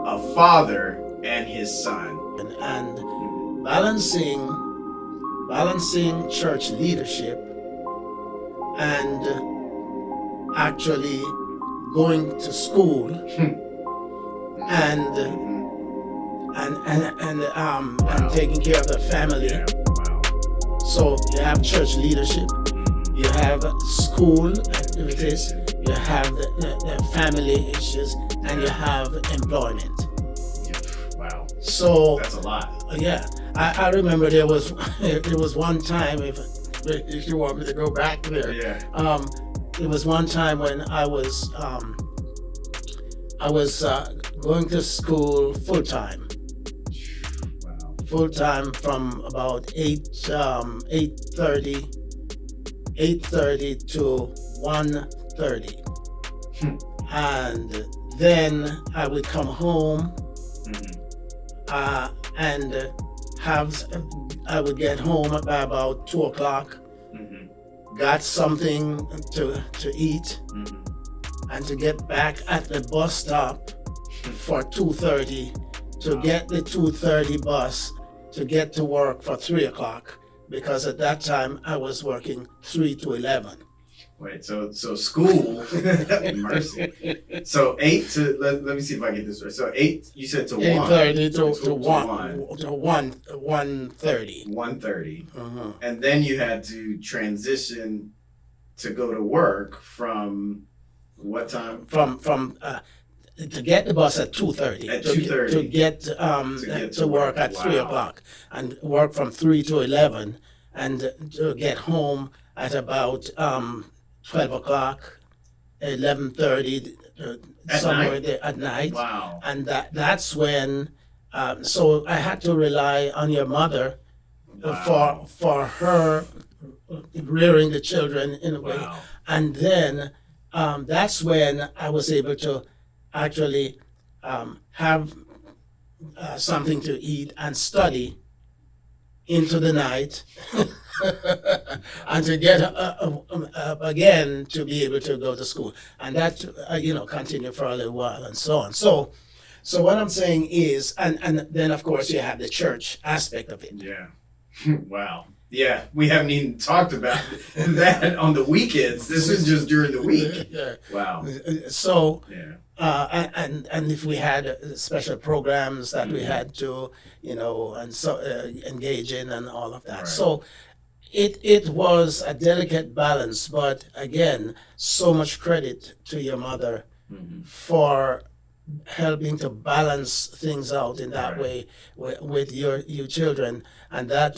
a father and his son. And Mhm. balancing church leadership and actually going to school and and taking care of the family. Yeah. Wow. So you have church leadership, Mhm. you have school activities, you have the family issues, and you have employment. Yeah. Wow. So That's a lot. yeah, I remember there was one time, if you want me to go back there. Yeah. It was one time when I was going to school full time. Wow. Full time from about 8:30 to 1:30, Hmm. and then I would come home Mhm. and I would get home by about 2 o'clock, Mhm. got something to eat, Mhm. and to get back at the bus stop for 2:30 to get the 2:30 bus to get to work for 3 o'clock, because at that time I was working 3 to 11. Wait, so school, mercy. So 8 to let me see if I get this right. So 8, you said to 8:30 1 to 1:30. 1:30, Mhm. and then you had to transition to go to work from what time? From to get the bus at 2:30. At to 2:30. get to to work work. at 3 Wow. o'clock, and work from 3 to 11, and to get home at about 12 o'clock, 11:30, At somewhere night? there at night. Wow. And that's when so I had to rely on your mother Wow. for her rearing the children in a way. Wow. And then that's when I was able to actually have something to eat and study into the night, and to get up again to be able to go to school. And that continued for a little while, and so on. So what I'm saying is, and then of course you have the church aspect of it. Yeah. Wow. Yeah, we haven't even talked about that on the weekends. This is just during the week. Yeah. Wow. So Yeah. and if we had special programs that we Mhm. had to and so engage in and all of that. Right. So it was a delicate balance, but again, so much credit to your mother Mhm. for helping to balance things out in that Right. way with your children, and that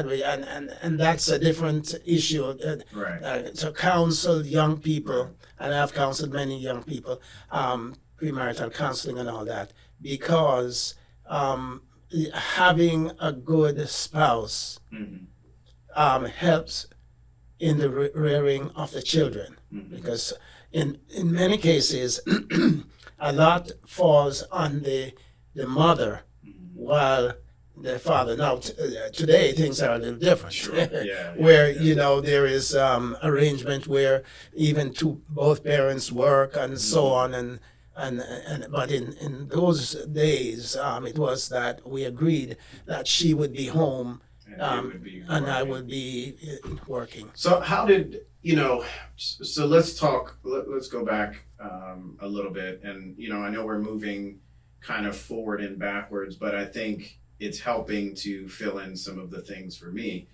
way, and that's a different issue, Right. to counsel young people. And I've counseled many young people, premarital counseling and all that, because having a good spouse Mhm. helps in the rearing of the children, Mhm. because in many cases a lot falls on the mother, Mhm. while the father. Now today things are a little different. Sure. Yeah. Where Yeah. there is arrangement where even both parents work and so Mhm. on, and but in those days it was that we agreed that she would be home, And it would be and I working. would be working. So how did so let's talk. Let's go back a little bit, and I know we're moving kind of forward and backwards, but I think it's helping to fill in some of the things for me.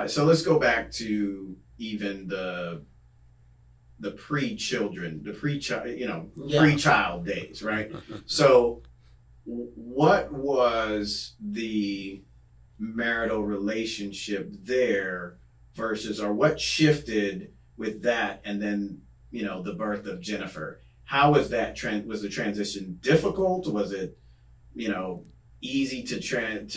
So let's go back to even the pre-children, the Yeah. pre-child days, right? So what was the marital relationship there versus, or what shifted with that, and then the birth of Jennifer? How was that was the transition difficult? Was it easy to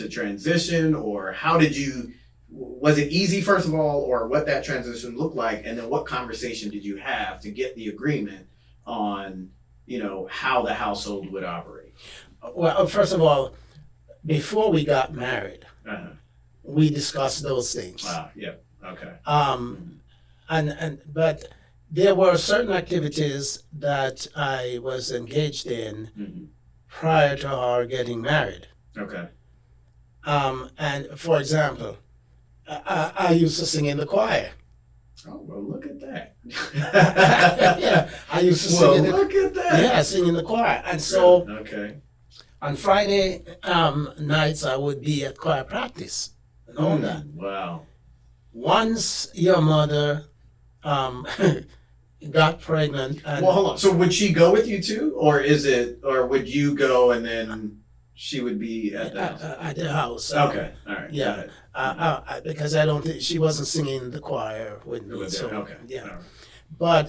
transition, or how did you was it easy, first of all, or what that transition looked like, and then what conversation did you have to get the agreement on how the household would operate? Well, first of all, before we got married, Uh-huh. we discussed those things. Wow. Yeah. Okay. But there were certain activities that I was engaged in Mm-hmm. prior to her getting married. Okay. And for example, I used to sing in the choir. Oh, well, look at that. Yeah, I used to sing Well, in the look at that. yeah, sing in the choir. And so Okay. on Friday nights, I would be at choir practice and all that. Wow. Once your mother got pregnant, and Well, hold on. So would she go with you too, or would you go and then she would be at the house? at the house. Okay. All right. Yeah. Go ahead. Because I don't think she wasn't singing in the choir with me. Okay. So, Okay. yeah. All right. But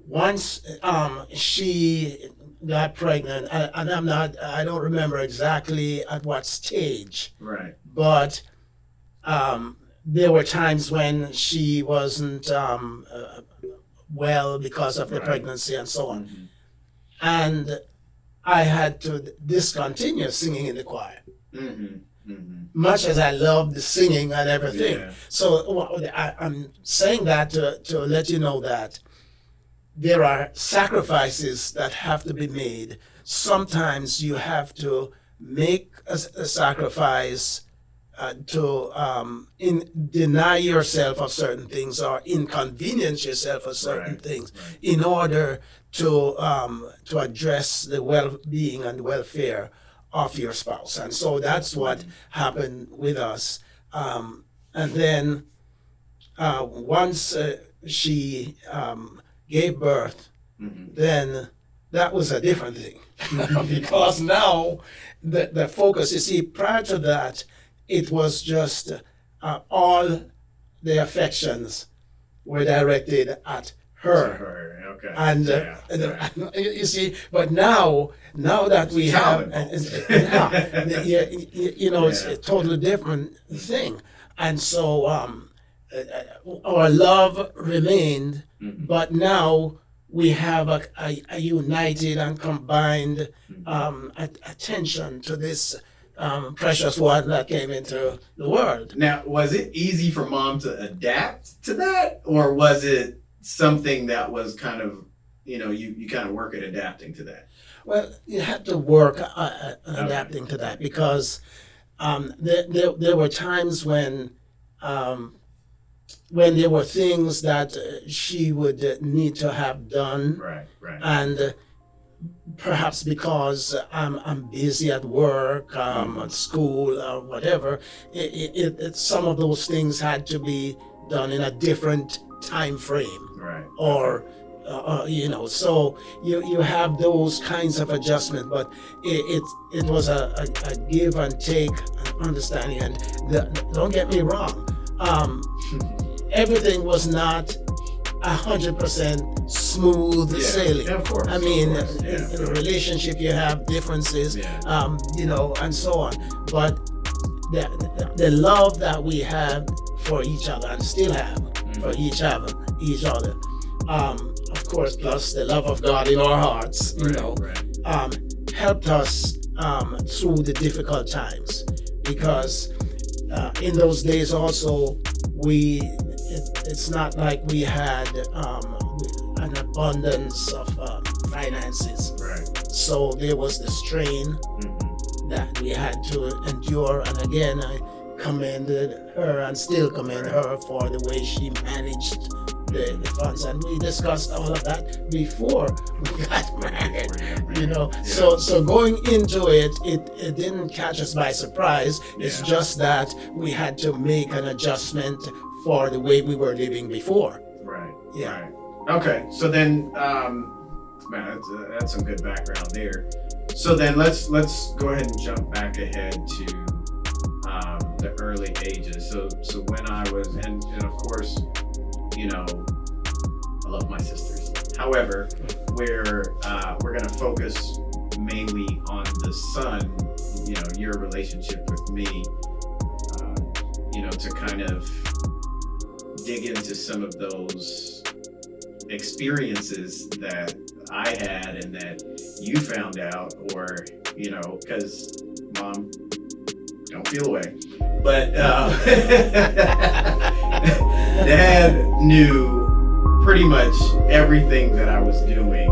once she got pregnant, and I don't remember exactly at what stage, Right. but there were times when she wasn't well because of the Right. pregnancy and so on. Mhm. And I had to discontinue singing in the choir, Mhm. Mhm. much as I loved the singing and everything. Yeah. So I'm saying that to let you know that there are sacrifices that have to be made. Sometimes you have to make a sacrifice to deny yourself of certain things or inconvenience yourself of certain Right. things Right. in order to address the well-being and welfare of your spouse. And so that's what happened with us. And then once she gave birth, Mhm. then that was a different thing. Because now the focus, you see, prior to that, it was just all the affections were directed at her. Her. Okay. And Yeah. Yeah. you see, but now that we have, Child you know, it's Yeah. a totally different thing. And so our love remained, Mhm. but now we have a united and combined attention to this precious one that came into the world. Now, was it easy for mom to adapt to that, or was it something that was kind of, you kind of work at adapting to that? Well, you had to work adapting to that because there were times when there were things that she would need to have done, Right. Right. and perhaps because I'm busy at work, at school, or whatever, some of those things had to be done in a different time frame, Right. or so you have those kinds of adjustment, but it was a give and take and understanding. And don't get me wrong, everything was not 100% smooth sailing. Yeah, of course. I mean, of course. Yeah. in a relationship you have differences, Yeah. and so on. But the love that we have for each other and still have for each other, of course, plus the love of God in our hearts, Right. helped us through the difficult times, because in those days also it's not like we had an abundance of finances, Right. so there was the strain Mhm. that we had to endure. And again, I commended her and still commend her for the way she managed the funds, and we discussed all of that before we got married. So going into it didn't catch us by surprise. It's Yeah. just that we had to make an adjustment for the way we were living before. Right. Yeah. Right. Okay. So then, man, that's some good background there. So then let's go ahead and jump back ahead to the early ages. So when I was, and of course, I love my sisters. However, we're gonna focus mainly on the son. Your relationship with me. To kind of dig into some of those experiences that I had and that you found out, or because mom, don't feel away, but dad knew pretty much everything that I was doing